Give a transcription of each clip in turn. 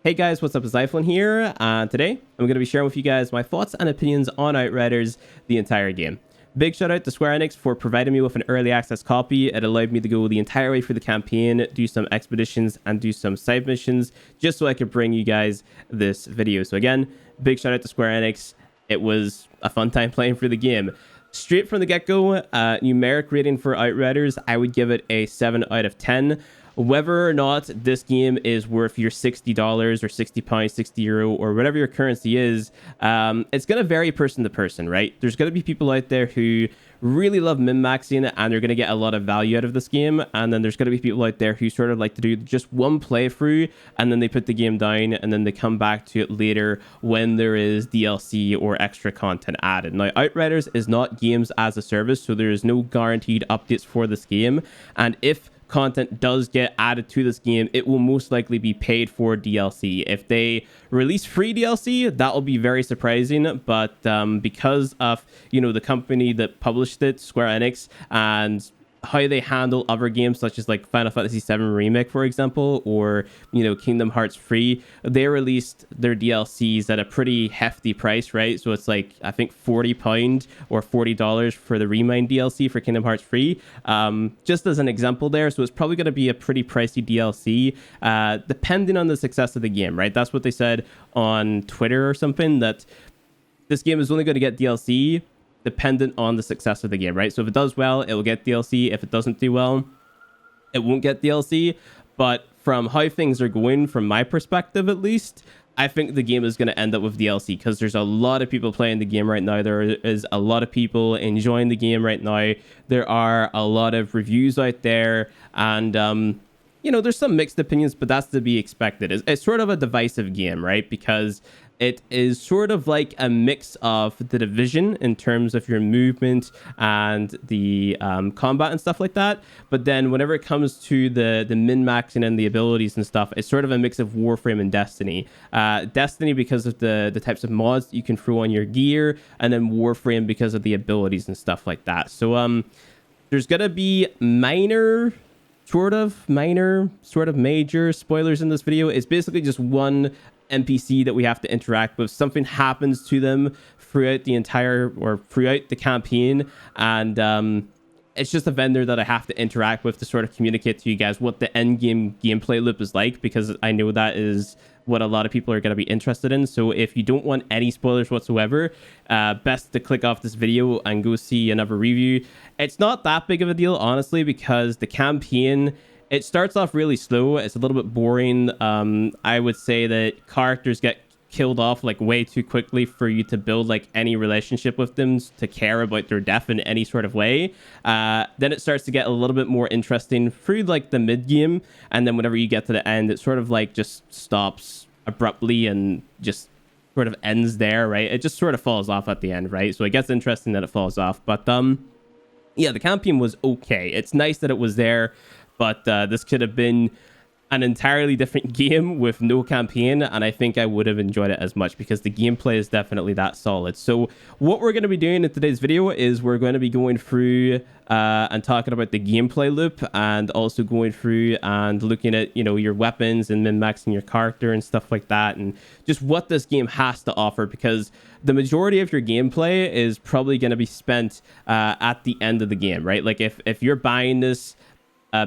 Hey guys, what's up? It's Zyphon here, and today I'm going to be sharing with you guys my thoughts and opinions on Outriders, the entire game. Big shout out to Square Enix for providing me with an early access copy. It allowed me to go the entire way through the campaign, do some expeditions, and do some side missions, just so I could bring you guys this video. So again, big shout out to Square Enix. It was a fun time playing through the game. Straight from the get-go, numeric rating for Outriders, I would give it a 7 out of 10. Whether or not this game is worth your $60 or £60, €60, or whatever your currency is, it's going to vary person to person, right? There's going to be people out there who really love min-maxing and they're going to get a lot of value out of this game. And then there's going to be people out there who sort of like to do just one playthrough and then they put the game down and then they come back to it later when there is DLC or extra content added. Now, Outriders is not games as a service, so there is no guaranteed updates for this game. And if content does get added to this game, it will most likely be paid for DLC. If they release free DLC, that will be very surprising, but because of the company that published it, Square Enix, and how they handle other games such as like Final Fantasy VII Remake, for example, or Kingdom Hearts 3, they released their DLCs at a pretty hefty price, right? So it's like I think £40 or $40 for the Remind DLC for Kingdom Hearts 3, just as an example there. So it's probably going to be a pretty pricey DLC, depending on the success of the game, right? That's what they said on Twitter or something, that this game is only going to get DLC dependent on the success of the game, right? So if it does well, it will get DLC. If it doesn't do well, it won't get DLC. But from how things are going, from my perspective at least, I think the game is going to end up with DLC because there's a lot of people playing the game right now. There is a lot of people enjoying the game right now. There are a lot of reviews out there, and there's some mixed opinions, but that's to be expected. It's sort of a divisive game, right? Because it is sort of like a mix of The Division in terms of your movement and the combat and stuff like that. But then whenever it comes to the min-maxing and the abilities and stuff, it's sort of a mix of Warframe and Destiny. Destiny because of the types of mods you can throw on your gear, and then Warframe because of the abilities and stuff like that. So there's going to be major spoilers in this video. It's basically just one NPC that we have to interact with. Something happens to them throughout the campaign, and it's just a vendor that I have to interact with to sort of communicate to you guys what the end game gameplay loop is like, because I know that is what a lot of people are going to be interested in. So if you don't want any spoilers whatsoever, best to click off this video and go see another review. It's not that big of a deal, honestly, because the campaign, it starts off really slow. It's a little bit boring. I would say that characters get killed off like way too quickly for you to build like any relationship with them, to care about their death in any sort of way. Then it starts to get a little bit more interesting through like the mid game, and then whenever you get to the end, it sort of like just stops abruptly and just sort of ends there, right? It just sort of falls off at the end, right? So it gets interesting that it falls off, but yeah, the campaign was okay. It's nice that it was there, but this could have been an entirely different game with no campaign, and I think I would have enjoyed it as much because the gameplay is definitely that solid. So what we're going to be doing in today's video is we're going to be going through and talking about the gameplay loop, and also going through and looking at your weapons and min-maxing your character and stuff like that, and just what this game has to offer, because the majority of your gameplay is probably going to be spent at the end of the game, right? Like if you're buying this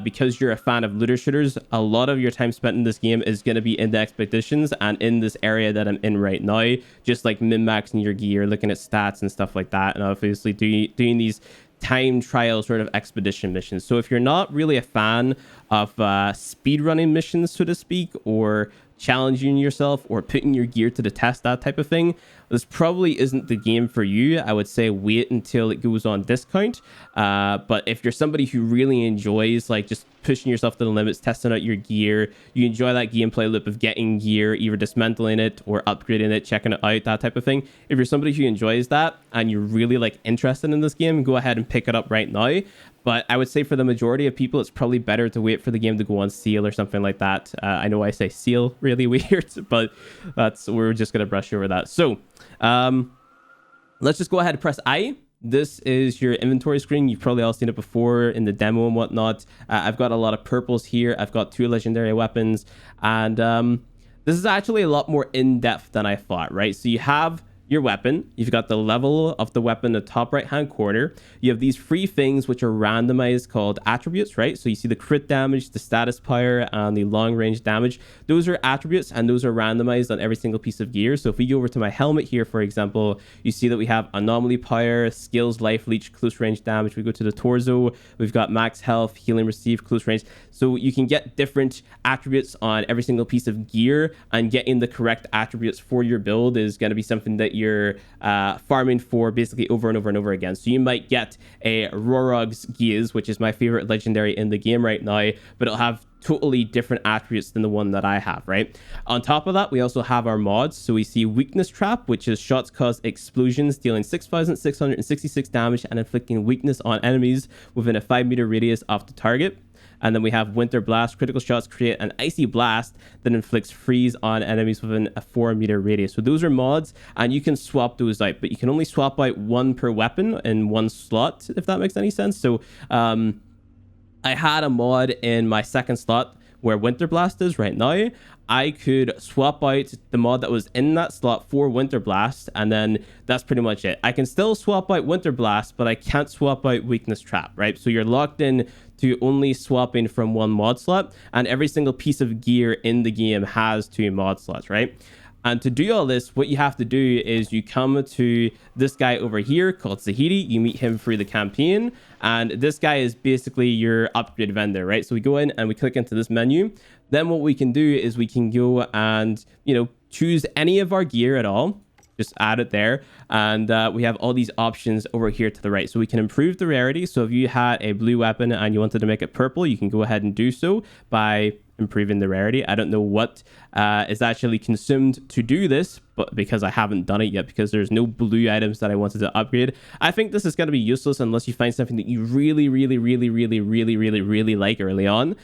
because you're a fan of looter shooters, a lot of your time spent in this game is going to be in the expeditions and in this area that I'm in right now, just like min-maxing your gear, looking at stats and stuff like that, and obviously doing these time trial sort of expedition missions. So if you're not really a fan of speedrunning missions, so to speak, or challenging yourself or putting your gear to the test, that type of thing, this probably isn't the game for you. I would say wait until it goes on discount. But if you're somebody who really enjoys like just pushing yourself to the limits, testing out your gear, you enjoy that gameplay loop of getting gear, either dismantling it or upgrading it, checking it out, that type of thing. If you're somebody who enjoys that and you're really like interested in this game, go ahead and pick it up right now. But I would say for the majority of people, it's probably better to wait for the game to go on sale or something like that. I know I say sale really weird, but we're just going to brush over that. So let's just go ahead and press I. This is your inventory screen. You've probably all seen it before in the demo and whatnot. I've got a lot of purples here. I've got 2 legendary weapons, and This is actually a lot more in-depth than I thought, right? So you have your weapon, you've got the level of the weapon in the top right hand corner. You have these three things which are randomized called attributes, right? So you see the crit damage, the status power, and the long range damage. Those are attributes, and those are randomized on every single piece of gear. So if we go over to my helmet here, for example, you see that we have anomaly power, skills, life leech, close range damage. We go to the torso, we've got max health, healing received, close range. So you can get different attributes on every single piece of gear, and getting the correct attributes for your build is going to be something that you're farming for basically over and over and over again. So you might get a Rorog's Gears, which is my favorite legendary in the game right now, but it'll have totally different attributes than the one that I have, right? On top of that, we also have our mods. So we see Weakness Trap, which is shots cause explosions, dealing 6,666 damage and inflicting weakness on enemies within a 5-meter radius of the target. And then we have Winter Blast. Critical shots create an icy blast that inflicts freeze on enemies within a 4-meter radius. So those are mods, and you can swap those out, but you can only swap out one per weapon in one slot, if that makes any sense. So I had a mod in my second slot where Winter Blast is right now. I could swap out the mod that was in that slot for Winter Blast, and then that's pretty much it. I can still swap out Winter Blast, but I can't swap out Weakness Trap, right? So you're locked in to only swapping from one mod slot, and every single piece of gear in the game has 2 mod slots, right? And to do all this, what you have to do is you come to this guy over here called Zahidi. You meet him through the campaign, and this guy is basically your upgrade vendor, right? So we go in and we click into this menu. Then what we can do is we can go and, choose any of our gear at all. Just add it there, and we have all these options over here to the right. So we can improve the rarity. So if you had a blue weapon and you wanted to make it purple, you can go ahead and do so by improving the rarity. I don't know what is actually consumed to do this, but because I haven't done it yet, because there's no blue items that I wanted to upgrade. I think this is going to be useless unless you find something that you really like early on.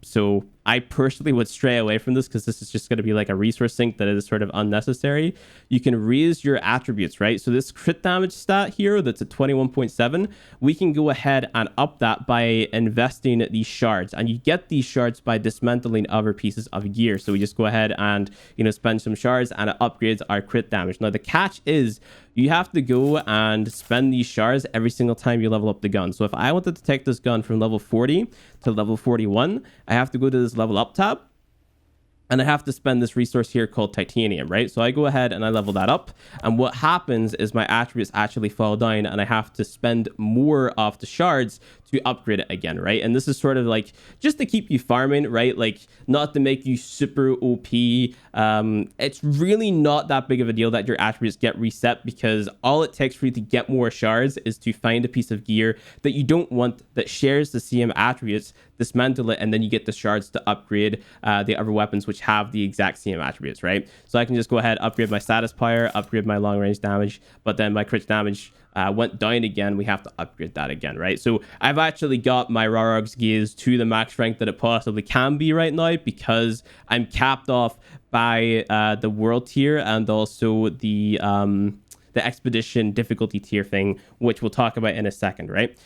So I personally would stray away from this, because this is just going to be like a resource sink that is sort of unnecessary. You can raise your attributes, right? So this crit damage stat here, that's at 21.7, we can go ahead and up that by investing these shards, and you get these shards by dismantling other pieces of gear. So we just go ahead and spend some shards, and it upgrades our crit damage. Now the catch is you have to go and spend these shards every single time you level up the gun. So if I wanted to take this gun from level 40 to level 41, I have to go to this level up tab, and I have to spend this resource here called titanium, right? So I go ahead and I level that up, and what happens is my attributes actually fall down, and I have to spend more of the shards to upgrade it again, right? And this is sort of like just to keep you farming, right? Like not to make you super OP. It's really not that big of a deal that your attributes get reset, because all it takes for you to get more shards is to find a piece of gear that you don't want that shares the same attributes, dismantle it, and then you get the shards to upgrade the other weapons which have the exact same attributes, right? So I can just go ahead, upgrade my status power, upgrade my long range damage, but then my crit damage went down again. We have to upgrade that again, right? So I've actually got my Rorog's Gaze to the max rank that it possibly can be right now, because I'm capped off by the world tier and also the expedition difficulty tier thing, which we'll talk about in a second, right?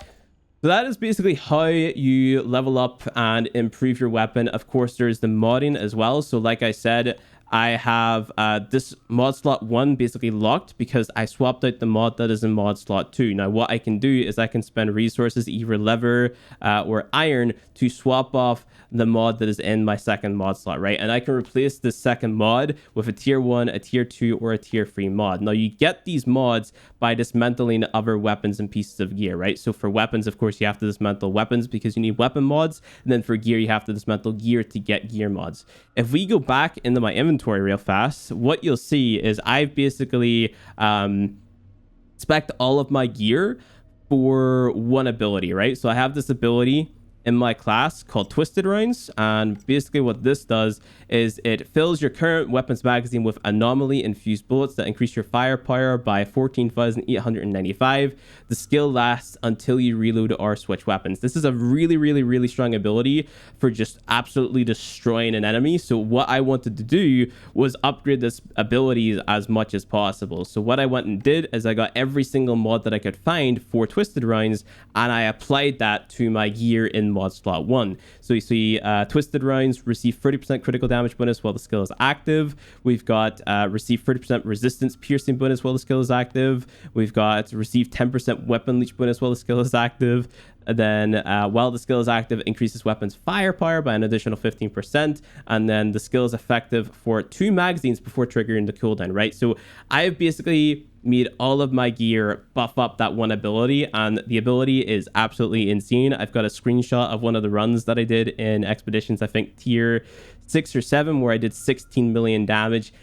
So that is basically how you level up and improve your weapon. Of course, there's the modding as well. So like I said, I have this mod slot 1 basically locked because I swapped out the mod that is in mod slot 2. Now, what I can do is I can spend resources, either leather or iron, to swap off the mod that is in my second mod slot, right? And I can replace this second mod with a tier 1, a tier 2, or a tier 3 mod. Now, you get these mods by dismantling other weapons and pieces of gear, right? So for weapons, of course, you have to dismantle weapons because you need weapon mods. And then for gear, you have to dismantle gear to get gear mods. If we go back into my inventory real fast, what you'll see is I've basically spec'd all of my gear for one ability, right? So I have this ability in my class called Twisted Rounds, and basically what this does is it fills your current weapons magazine with anomaly infused bullets that increase your firepower by 14,895. The skill lasts until you reload or switch weapons. This is a really strong ability for just absolutely destroying an enemy. So what I wanted to do was upgrade this ability as much as possible. So what I went and did is I got every single mod that I could find for Twisted Rounds, and I applied that to my gear in mod slot 1. So you see Twisted Rounds receive 30% critical damage bonus while the skill is active. We've got receive 30% resistance piercing bonus while the skill is active. We've got receive 10% weapon leech bonus while the skill is active. And then while the skill is active, increases weapons firepower by an additional 15%. And then the skill is effective for 2 magazines before triggering the cooldown, right? So I've basically made all of my gear buff up that one ability, and the ability is absolutely insane. I've got a screenshot of one of the runs that I did in Expeditions, I think tier 6 or 7, where I did 16 million damage.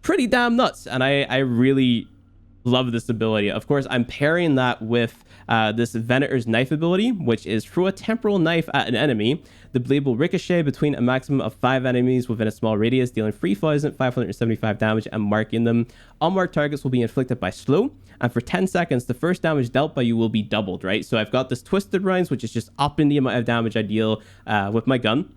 Pretty damn nuts, and I really love this ability. Of course, I'm pairing that with this Venator's Knife ability, which is throw a temporal knife at an enemy. The blade will ricochet between a maximum of 5 enemies within a small radius, dealing 3,575 damage and marking them. Unmarked targets will be inflicted by slow, and for 10 seconds, the first damage dealt by you will be doubled, right? So I've got this Twisted Rounds, which is just upping the amount of damage I deal with my gun.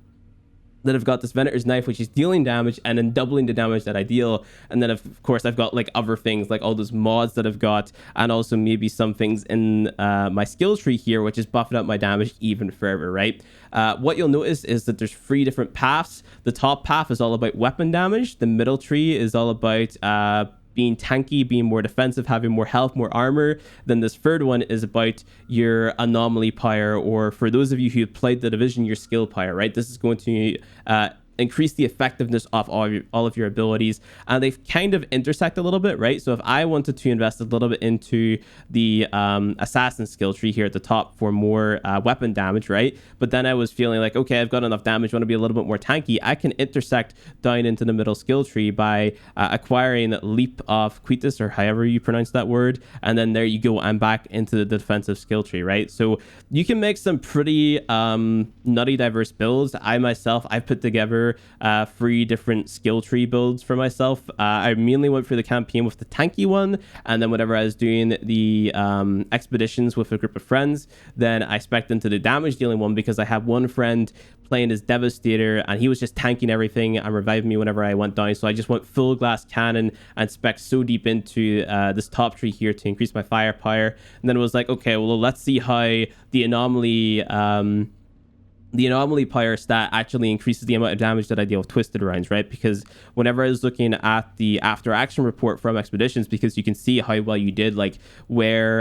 Then I've got this Venator's Knife, which is dealing damage and then doubling the damage that I deal. And then, of course, I've got like other things, like all those mods that I've got, and also maybe some things in my skill tree here, which is buffing up my damage even further, right? What you'll notice is that there's 3 different paths. The top path is all about weapon damage. The middle tree is all about being tanky, being more defensive, having more health, more armor. Then this third one is about your anomaly pyre, or for those of you who played the Division, your skill pyre, right? This is going to increase the effectiveness of all of your abilities, and they've kind of intersect a little bit, right? So if I wanted to invest a little bit into the assassin skill tree here at the top for more weapon damage, right? But then I was feeling like, okay, I've got enough damage, want to be a little bit more tanky. I can intersect down into the middle skill tree by acquiring Leap of Quietus, or however you pronounce that word, and then there you go, I'm back into the defensive skill tree, right? So you can make some pretty nutty diverse builds. I've put together 3 different skill tree builds for myself. I mainly went for the campaign with the tanky one, and then whenever I was doing the expeditions with a group of friends, then I spec'd into the damage dealing one, because I had one friend playing as Devastator and he was just tanking everything and reviving me whenever I went down. So I just went full glass cannon and spec so deep into this top tree here to increase my firepower. And then it was like, okay, well, let's see how the anomaly pyre stat actually increases the amount of damage that I deal with Twisted Rounds, right? Because whenever I was looking at the after action report from Expeditions, because you can see how well you did, like where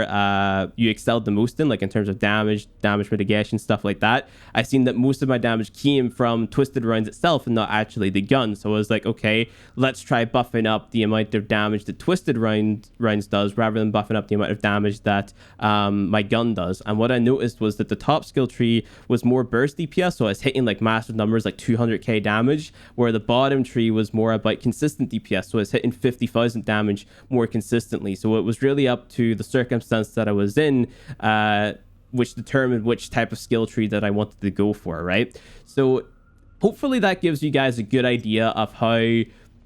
you excelled the most in, like in terms of damage mitigation, stuff like that, I seen that most of my damage came from Twisted Rounds itself and not actually the gun. So I was like, okay, let's try buffing up the amount of damage that Twisted Rounds does rather than buffing up the amount of damage that my gun does. And what I noticed was that the top skill tree was more burst DPS, so I was hitting like massive numbers like 200k damage, where the bottom tree was more about consistent DPS, so I was hitting 50,000 damage more consistently. So it was really up to the circumstance that I was in, which determined which type of skill tree that I wanted to go for, right? So hopefully that gives you guys a good idea of how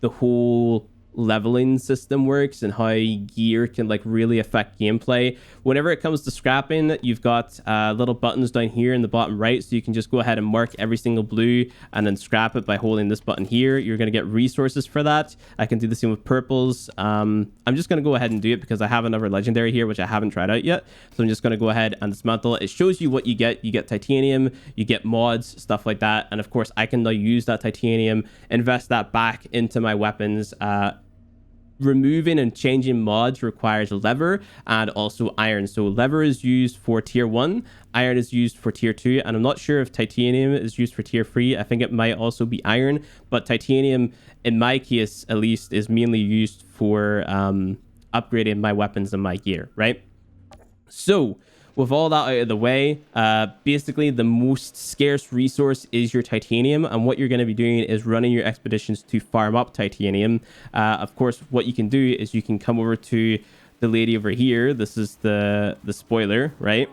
the whole leveling system works and how gear can like really affect gameplay. Whenever it comes to scrapping, you've got little buttons down here in the bottom right, so you can just go ahead and mark every single blue and then scrap it by holding this button here. You're going to get resources for that. I can do the same with purples. I'm just going to go ahead and do it because I have another legendary here which I haven't tried out yet, so I'm just going to go ahead and dismantle. It shows you what you get. You get titanium, you get mods, stuff like that, and of course I can now use that titanium, invest that back into my weapons. Removing and changing mods requires lever and also iron. So lever is used for tier 1, iron is used for tier 2, and I'm not sure if titanium is used for tier 3. I think it might also be iron, but titanium, in my case at least, is mainly used for upgrading my weapons and my gear, right? So with all that out of the way, basically the most scarce resource is your titanium, and what you're going to be doing is running your expeditions to farm up titanium. Of course, what you can do is you can come over to the lady over here. This is the spoiler, right?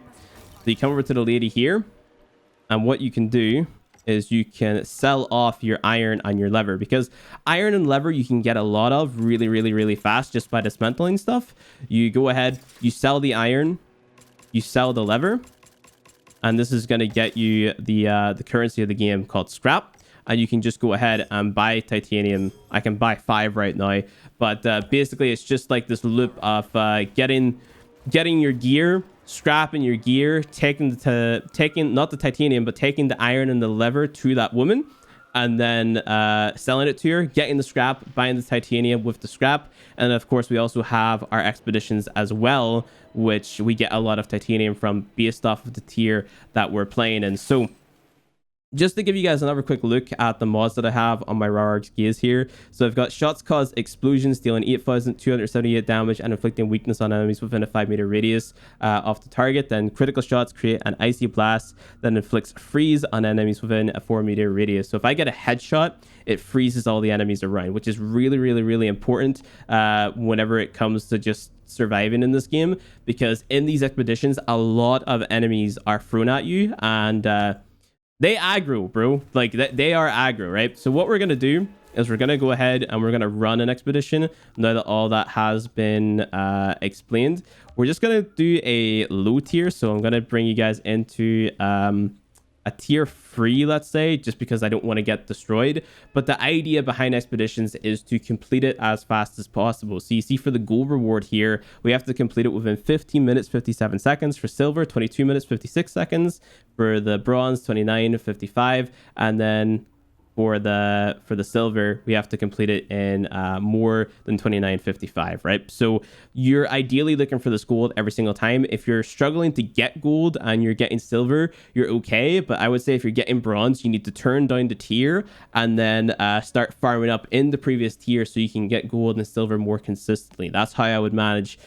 So you come over to the lady here, and what you can do is you can sell off your iron and your lever, because iron and lever you can get a lot of really fast just by dismantling stuff. You go ahead, you sell the iron, you sell the lever, and this is going to get you the currency of the game called scrap, and you can just go ahead and buy titanium. I can buy 5 right now, but basically it's just like this loop of getting your gear scrapping your gear, taking not the titanium, but taking the iron and the leather to that woman, and then selling it to her, getting the scrap, buying the titanium with the scrap. And of course, we also have our expeditions as well, which we get a lot of titanium from based off of the tier that we're playing in. So just to give you guys another quick look at the mods that I have on my Rararg's gaze here. So I've got shots cause explosions, dealing 8,278 damage and inflicting weakness on enemies within a 5-meter radius of the target. Then critical shots create an icy blast that inflicts freeze on enemies within a 4-meter radius. So if I get a headshot, it freezes all the enemies around, which is really, really, really important whenever it comes to just surviving in this game, because in these expeditions, a lot of enemies are thrown at you, and they aggro, bro. Like, they are aggro, right? So what we're going to do is we're going to go ahead and we're going to run an expedition now that all that has been explained. We're just going to do a low tier. So I'm going to bring you guys into a tier 3, let's say, just because I don't want to get destroyed. But the idea behind expeditions is to complete it as fast as possible. So you see, for the gold reward here, we have to complete it within 15 minutes 57 seconds. For silver, 22 minutes 56 seconds. For the bronze, 29:55, and then for the silver, we have to complete it in more than 29:55, right? So you're ideally looking for this gold every single time. If you're struggling to get gold and you're getting silver, you're okay. But I would say if you're getting bronze, you need to turn down the tier and then start farming up in the previous tier so you can get gold and silver more consistently. That's how I would manage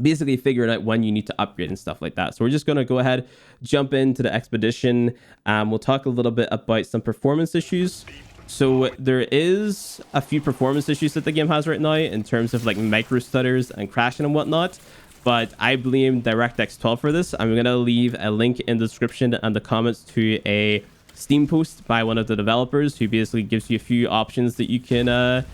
basically figuring out when you need to upgrade and stuff like that. So we're just going to go ahead, jump into the expedition. We'll talk a little bit about some performance issues. So there is a few performance issues that the game has right now in terms of like micro stutters and crashing and whatnot, but I blame DirectX 12 for this. I'm going to leave a link in the description and the comments to a Steam post by one of the developers who basically gives you a few options that you can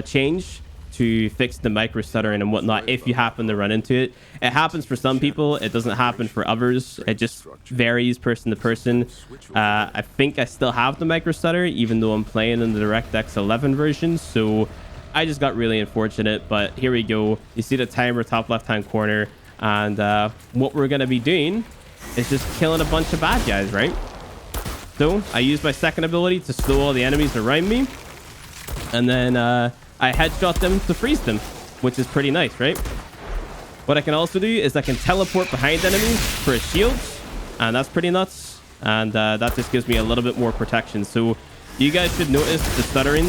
change to fix the micro stuttering and whatnot if you happen to run into it. It happens for some people, it doesn't happen for others. It just varies person to person. I think I still have the micro stutter even though I'm playing in the DirectX 11 version, so I just got really unfortunate. But here we go. You see the timer top left hand corner, and what we're gonna be doing is just killing a bunch of bad guys, right? So I use my second ability to slow all the enemies around me, and then I headshot them to freeze them, which is pretty nice, right? What I can also do is I can teleport behind enemies for a shield, and that's pretty nuts. And that just gives me a little bit more protection. So you guys should notice the stuttering.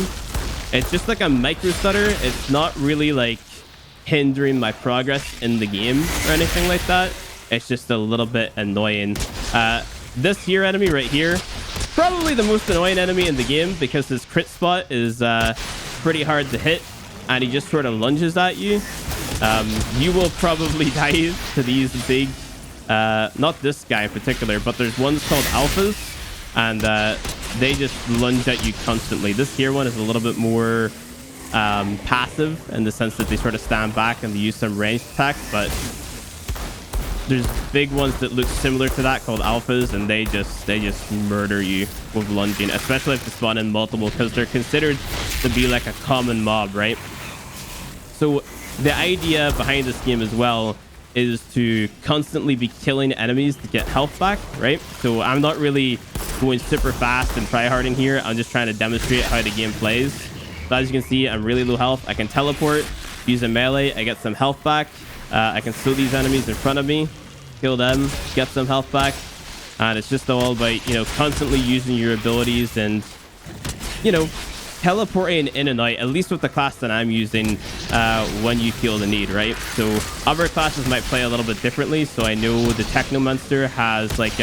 It's just like a micro stutter. It's not really like hindering my progress in the game or anything like that. It's just a little bit annoying. This here enemy right here, probably the most annoying enemy in the game because his crit spot is pretty hard to hit, and he just sort of lunges at you. You will probably die to these big not this guy in particular, but there's ones called alphas, and they just lunge at you constantly. This here one is a little bit more passive in the sense that they sort of stand back and they use some ranged attacks, but there's big ones that look similar to that called alphas, and they just murder you with lunging, especially if they spawn in multiple, because they're considered to be like a common mob, right? So the idea behind this game as well is to constantly be killing enemies to get health back, right? So I'm not really going super fast and tryharding here. I'm just trying to demonstrate how the game plays. So as you can see, I'm really low health. I can teleport, use a melee, I get some health back. I can slow these enemies in front of me, kill them, get some health back, and it's just all about, you know, constantly using your abilities and, you know, teleporting in and out, at least with the class that I'm using, when you feel the need, right? So other classes might play a little bit differently. So I know the Technomancer has like,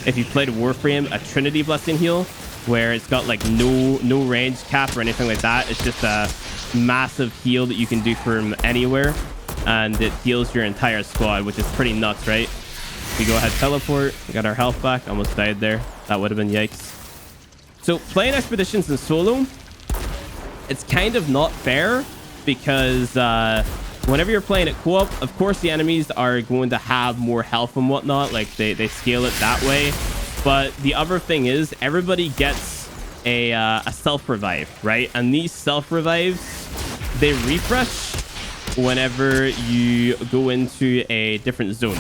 if you played Warframe, a Trinity Blessing heal, where it's got like no range cap or anything like that. It's just a massive heal that you can do from anywhere, and it heals your entire squad, which is pretty nuts, right? We go ahead, teleport, we got our health back. Almost died there. That would have been yikes. So playing expeditions in solo, it's kind of not fair, because whenever you're playing it co-op, of course the enemies are going to have more health and whatnot, like they scale it that way. But the other thing is, everybody gets a self revive, right? And these self revives, they refresh whenever you go into a different zone.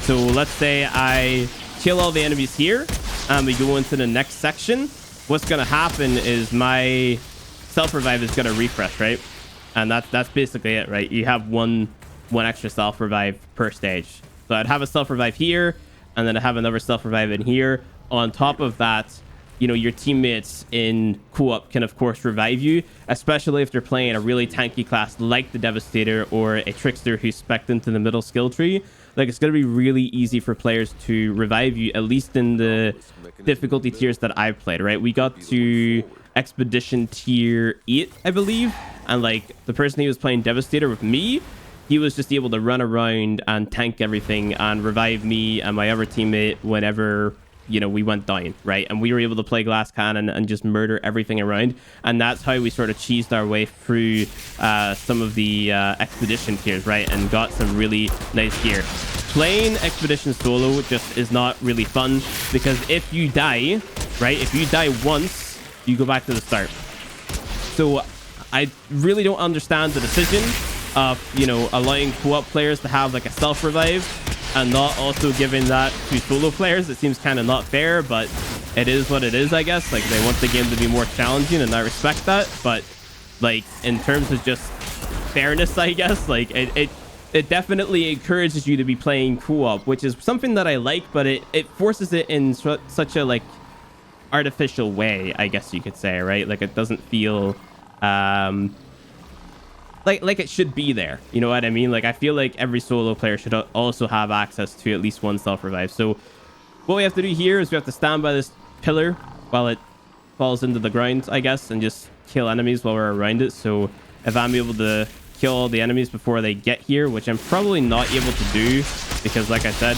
So let's say I kill all the enemies here and we go into the next section. What's going to happen is my self-revive is going to refresh, right? And that's basically it, right? You have one extra self-revive per stage. So I'd have a self-revive here, and then I have another self-revive in here. On top of that, you know, your teammates in co-op can, of course, revive you, especially if they're playing a really tanky class like the Devastator or a Trickster who's spec'd into the middle skill tree. Like, it's going to be really easy for players to revive you, at least in the difficulty tiers that I've played, right? We got to Expedition Tier 8, I believe, and, like, the person who was playing Devastator with me, he was just able to run around and tank everything and revive me and my other teammate whenever, you know, we went down, right? And we were able to play glass cannon and just murder everything around. And that's how we sort of cheesed our way through some of the expedition tiers, right? And got some really nice gear. Playing expedition solo just is not really fun, because if you die, right? If you die once, you go back to the start. So I really don't understand the decision of, you know, allowing co-op players to have like a self-revive and not also giving that to solo players. It seems kind of not fair, but it is what it is, I guess. Like, they want the game to be more challenging, and I respect that. But, like, in terms of just fairness, I guess, like, it definitely encourages you to be playing co-op, which is something that I like, but it forces it in such a, like, artificial way, I guess you could say, right? Like, it doesn't feel like it should be there. You know what I mean? Like, I feel like every solo player should also have access to at least one self-revive. So what we have to do here is we have to stand by this pillar while it falls into the ground, I guess, and just kill enemies while we're around it. So if I'm able to kill all the enemies before they get here, which I'm probably not able to do, because like I said,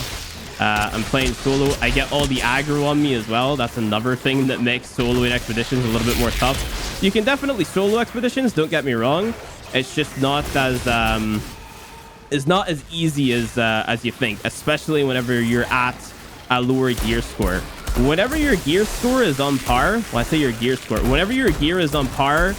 I'm playing solo, I get all the aggro on me as well. That's another thing that makes soloing expeditions a little bit more tough. You can definitely solo expeditions, don't get me wrong. It's just not as easy as you think, especially whenever you're at a lower gear score. Whenever your gear score is on par, well, I say your gear score, whenever your gear is on par,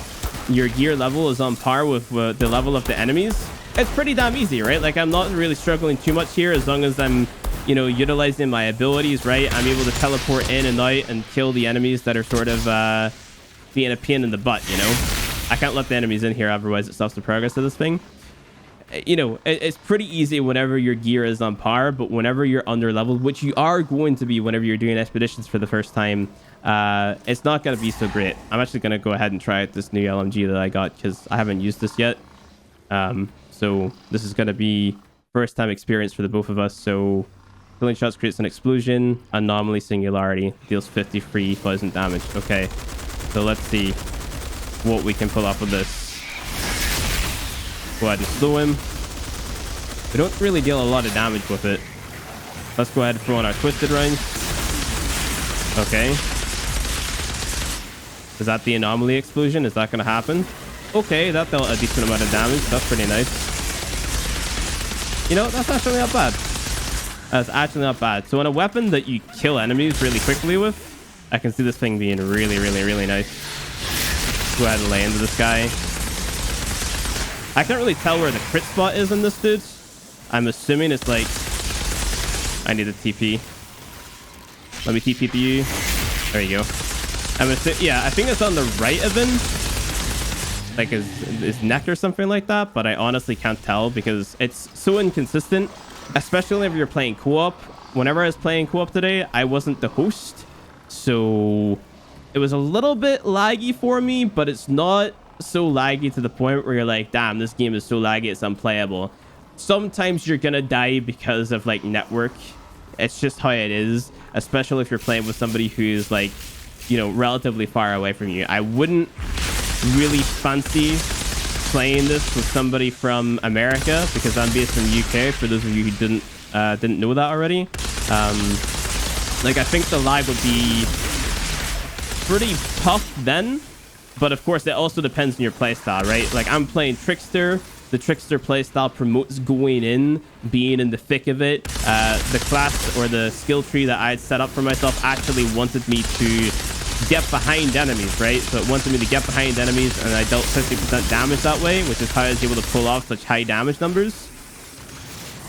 your gear level is on par with the level of the enemies, it's pretty damn easy, right? Like, I'm not really struggling too much here, as long as I'm, you know, utilizing my abilities, right? I'm able to teleport in and out and kill the enemies that are sort of being a pain in the butt, you know? I can't let the enemies in here, otherwise it stops the progress of this thing. You know, it's pretty easy whenever your gear is on par, but whenever you're under leveled, which you are going to be whenever you're doing expeditions for the first time, it's not going to be so great. I'm actually going to go ahead and try out this new LMG that I got, because I haven't used this yet. So this is going to be first time experience for the both of us. So killing shots creates an explosion, anomaly singularity, deals 53,000 damage. Okay, so let's see what we can pull off with this. Go ahead and slow him. We don't really deal a lot of damage with it. Let's go ahead and throw in our twisted rounds. Okay. Is that the anomaly explosion? Is that going to happen? Okay, that dealt a decent amount of damage. That's pretty nice. You know, that's actually not bad. That's actually not bad. So in a weapon that you kill enemies really quickly with, I can see this thing being really, really, really nice. Go ahead and lay into this guy. I can't really tell where the crit spot is in this dude. I'm assuming it's like... I need a TP. Let me TP to you. There you go. Yeah, I think it's on the right of him. Like his neck or something like that. But I honestly can't tell, because it's so inconsistent. Especially whenever you're playing co-op. Whenever I was playing co-op today, I wasn't the host. So... it was a little bit laggy for me, but it's not so laggy to the point where you're like, damn, this game is so laggy, it's unplayable. Sometimes you're gonna die because of, like, network. It's just how it is, especially if you're playing with somebody who's, like, you know, relatively far away from you. I wouldn't really fancy playing this with somebody from America, because I'm based in the UK, for those of you who didn't know that already. Like, I think the lag would be pretty tough then, but of course it also depends on your playstyle, right? Like, I'm playing Trickster. The Trickster playstyle promotes going in, being in the thick of it. The class or the skill tree that I had set up for myself actually wanted me to get behind enemies, right? So it wanted me to get behind enemies, and I dealt 50% damage that way, which is how I was able to pull off such high damage numbers.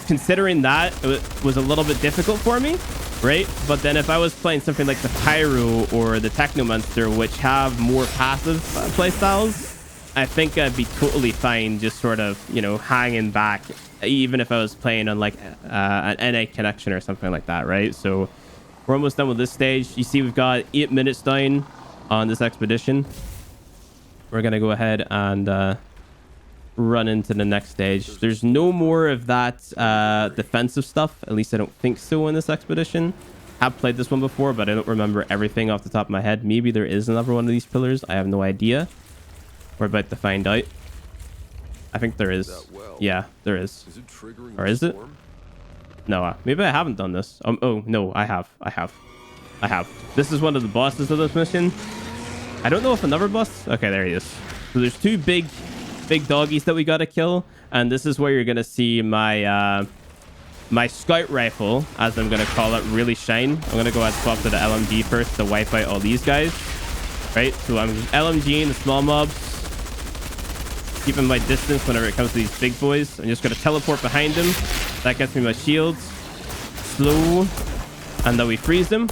Considering that, it was a little bit difficult for me, right? But then if I was playing something like the Pyro or the Technomonster, which have more passive playstyles, I think I'd be totally fine just sort of, you know, hanging back, even if I was playing on like an NA connection or something like that, right? So we're almost done with this stage. You see we've got 8 minutes down on this expedition. We're going to go ahead and run into the next stage. There's no more of that defensive stuff. At least I don't think so in this expedition. I've played this one before, but I don't remember everything off the top of my head. Maybe there is another one of these pillars. I have no idea. We're about to find out. I think there is. Yeah, there is. Or is it? No, maybe I haven't done this. Oh, no, I have. This is one of the bosses of this mission. I don't know if another boss... Okay, there he is. So there's two big doggies that we got to kill. And this is where you're going to see my my scout rifle, as I'm going to call it, really shine. I'm going to go ahead and swap to the LMG first to wipe out all these guys. Right? So I'm LMGing the small mobs. Keeping my distance whenever it comes to these big boys. I'm just going to teleport behind him. That gets me my shields. Slow. And then we freeze him.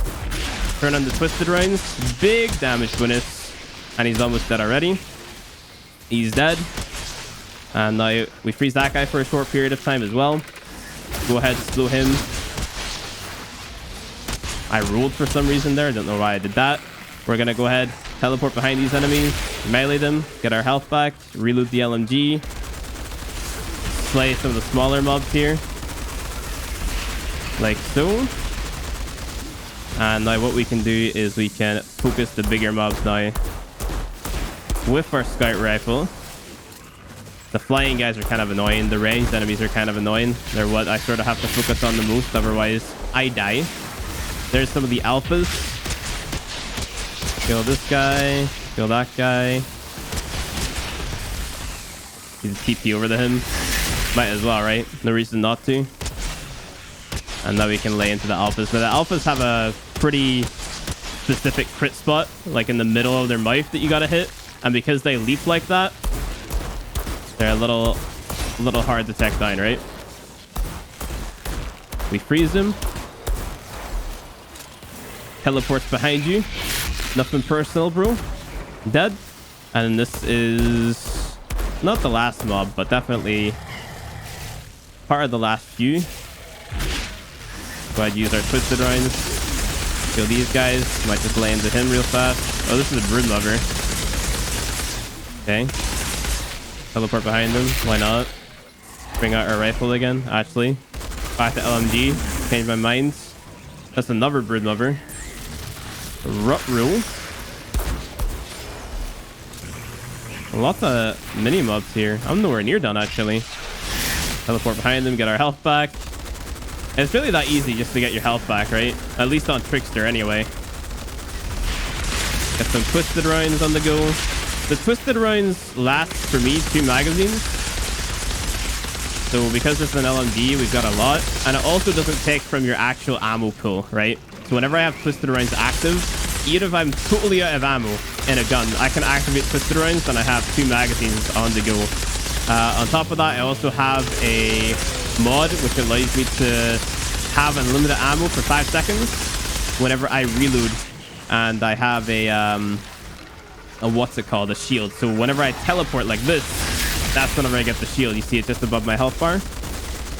Turn on the twisted rounds. Big damage bonus. And he's almost dead already. He's dead. And now we freeze that guy for a short period of time as well. Go ahead and slow him. I rolled for some reason there. I don't know why I did that. We're going to go ahead, teleport behind these enemies, melee them, get our health back, reload the LMG, slay some of the smaller mobs here, like so. And now what we can do is we can focus the bigger mobs now with our scout rifle. The flying guys are kind of annoying. The ranged enemies are kind of annoying. They're what I sort of have to focus on the most, otherwise I die. There's some of the alphas. Kill this guy. Kill that guy. You just TP over to him. Might as well, right? No reason not to. And now we can lay into the alphas. Now the alphas have a pretty specific crit spot, like in the middle of their mouth that you gotta hit. And because they leap like that, they're a little hard to take down, right? We freeze him. Teleports behind you. Nothing personal, bro. Dead. And this is not the last mob, but definitely part of the last few. Go ahead and use our twisted rounds. Kill these guys. Might just lay into him real fast. Oh, this is a brood lover. Okay. Teleport behind him. Why not? Bring out our rifle again, actually. Back to LMG. Change my mind. That's another brood lover. Rut rule. Lots of mini mobs here. I'm nowhere near done, actually. Teleport behind them, get our health back. And it's really that easy just to get your health back, right? At least on Trickster, anyway. Get some twisted rounds on the go. The twisted rounds last, for me, 2 magazines. So because it's an LMG, we've got a lot. And it also doesn't take from your actual ammo pool, right? So whenever I have twisted rounds active, even if I'm totally out of ammo in a gun, I can activate twisted rounds and I have 2 magazines on the go. On top of that, I also have a mod which allows me to have unlimited ammo for 5 seconds whenever I reload. And I have a what's it called? A shield. So whenever I teleport like this, that's whenever I get the shield. You see it just above my health bar,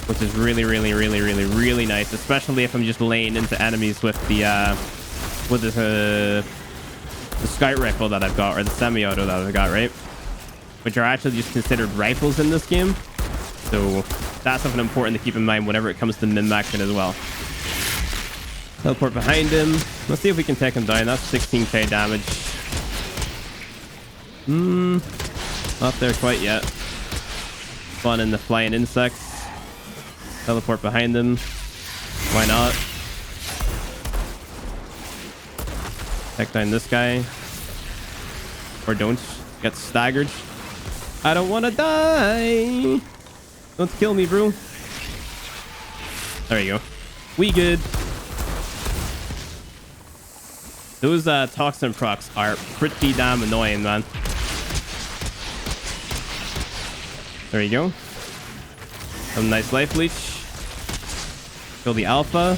which is really nice, especially if I'm just laying into enemies with the scout rifle that I've got, or the semi-auto that I've got, right? Which are actually just considered rifles in this game. So that's something important to keep in mind whenever it comes to min-maxing as well. Teleport behind him. Let's see if we can take him down. That's 16k damage. Not there quite yet. Spawn in the flying insects. Teleport behind them. Why not? Take down this guy. Or don't. Get staggered. I don't want to die. Don't kill me, bro. There you go. We good. Those toxin procs are pretty damn annoying, man. There you go. Some nice life leech. Kill the alpha.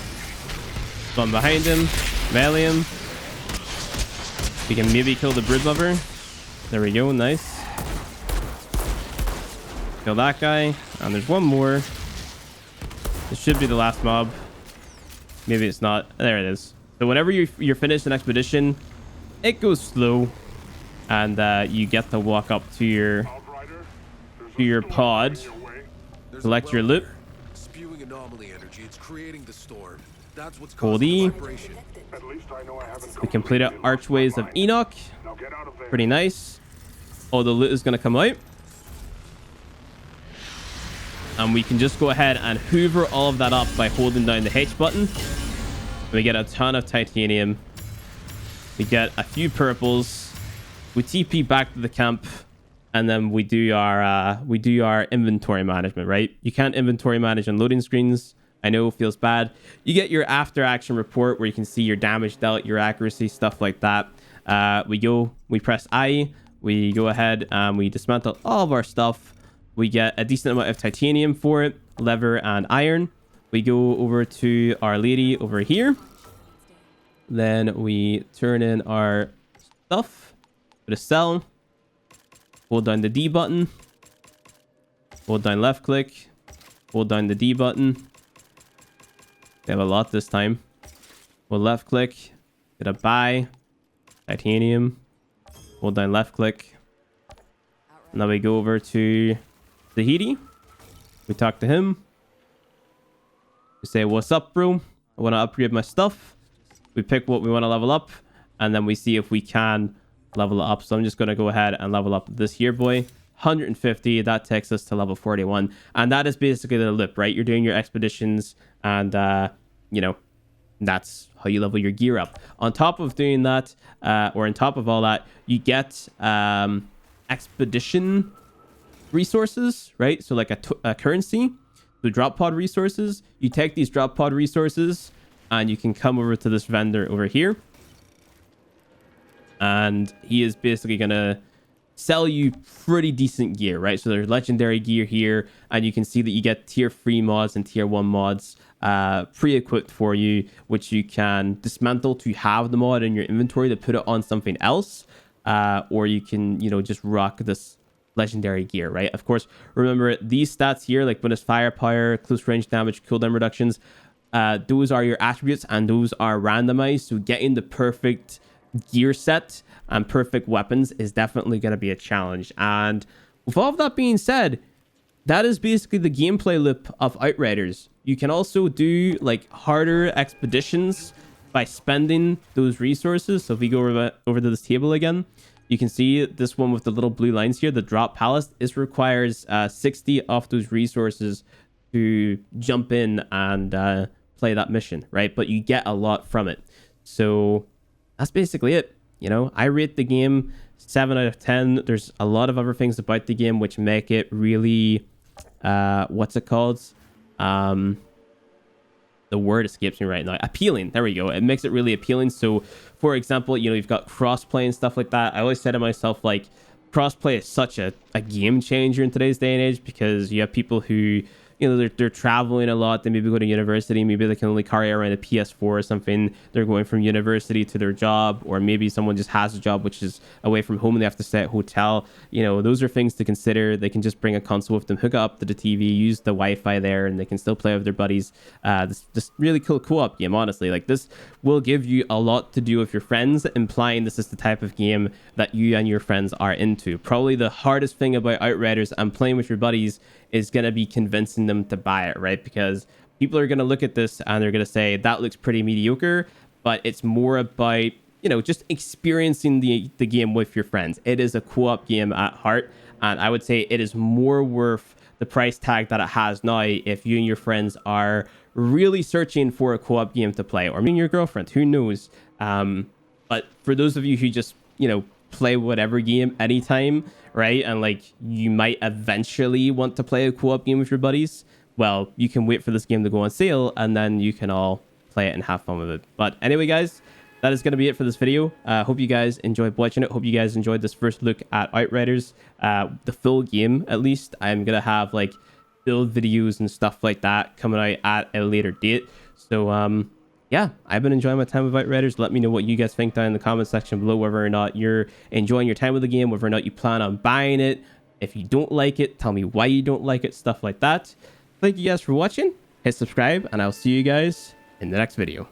One behind him. Melee him. We can maybe kill the brood lover. There we go. Nice. Kill that guy. And there's one more. This should be the last mob. Maybe it's not. There it is. So whenever you're finished an expedition, it goes slow. And you get to walk up to your pod. Collect your loot. Spewing anomaly energy. It's creating the storm. That's what's Hold E. We completed Archways of Enoch. Pretty nice. All the loot is going to come out. And we can just go ahead and hoover all of that up by holding down the H button. We get a ton of titanium. We get a few purples. We TP back to the camp. And then we do our inventory management, right? You can't inventory manage on loading screens. I know it feels bad. You get your after action report where you can see your damage dealt, your accuracy, stuff like that. We press I, we go ahead and we dismantle all of our stuff. We get a decent amount of titanium for it, leather and iron. We go over to Our Lady over here. Then we turn in our stuff. Put a sell. Hold down the D button. Hold down left click. Hold down the D button. We have a lot this time. We'll left click. Get a buy. Titanium. Hold down left click. Now we go over to Tahiti. We talk to him. We say, what's up, bro? I want to upgrade my stuff. We pick what we want to level up. And then we see if we can level it up. So I'm just going to go ahead and level up this here boy. 150. That takes us to level 41. And that is basically the loop, right? You're doing your expeditions and, that's how you level your gear up. On top of doing that, or on top of all that, you get expedition resources, right? So like a currency, the drop pod resources. You take these drop pod resources and you can come over to this vendor over here. And he is basically going to sell you pretty decent gear, right? So there's legendary gear here, and you can see that you get tier 3 mods and tier 1 mods pre-equipped for you, which you can dismantle to have the mod in your inventory to put it on something else, or you can, just rock this legendary gear, right? Of course, remember these stats here, like bonus firepower, close range damage, cooldown reductions, those are your attributes and those are randomized. So getting the perfect gear set and perfect weapons is definitely going to be a challenge. And with all of that being said, that is basically the gameplay loop of Outriders. You can also do like harder expeditions by spending those resources. So if we go over to this table again, you can see this one with the little blue lines here, the drop palace. This requires 60 of those resources to jump in and play that mission, right? But you get a lot from it. So that's basically it. I rate the game 7 out of 10. There's a lot of other things about the game which make it really, what's it called? The word escapes me right now. Appealing. There we go. It makes it really appealing. So, for example, you've got crossplay and stuff like that. I always say to myself, like, crossplay is such a game changer in today's day and age, because you have people who, they're traveling a lot. They maybe go to university. Maybe they can only carry around a PS4 or something. They're going from university to their job, or maybe someone just has a job which is away from home and they have to stay at a hotel. Those are things to consider. They can just bring a console with them, hook it up to the TV, use the Wi-Fi there, and they can still play with their buddies. This really cool co-op game, honestly. Like, this will give you a lot to do with your friends, implying this is the type of game that you and your friends are into. Probably the hardest thing about Outriders and playing with your buddies is going to be convincing them to buy it, right? Because people are going to look at this and they're going to say, that looks pretty mediocre, but it's more about, just experiencing the game with your friends. It is a co-op game at heart, and I would say it is more worth the price tag that it has now if you and your friends are really searching for a co-op game to play, or maybe your girlfriend, who knows? But for those of you who just, play whatever game anytime, right? And like, you might eventually want to play a co-op game with your buddies. Well, you can wait for this game to go on sale and then you can all play it and have fun with it. But anyway, guys, that is going to be it for this video. Hope you guys enjoyed watching it. Hope you guys enjoyed this first look at Outriders, the full game at least. I'm going to have like build videos and stuff like that coming out at a later date. So yeah, I've been enjoying my time with Outriders. Let me know what you guys think down in the comment section below, whether or not you're enjoying your time with the game, whether or not you plan on buying it. If you don't like it, tell me why you don't like it, stuff like that. Thank you guys for watching. Hit subscribe, and I'll see you guys in the next video.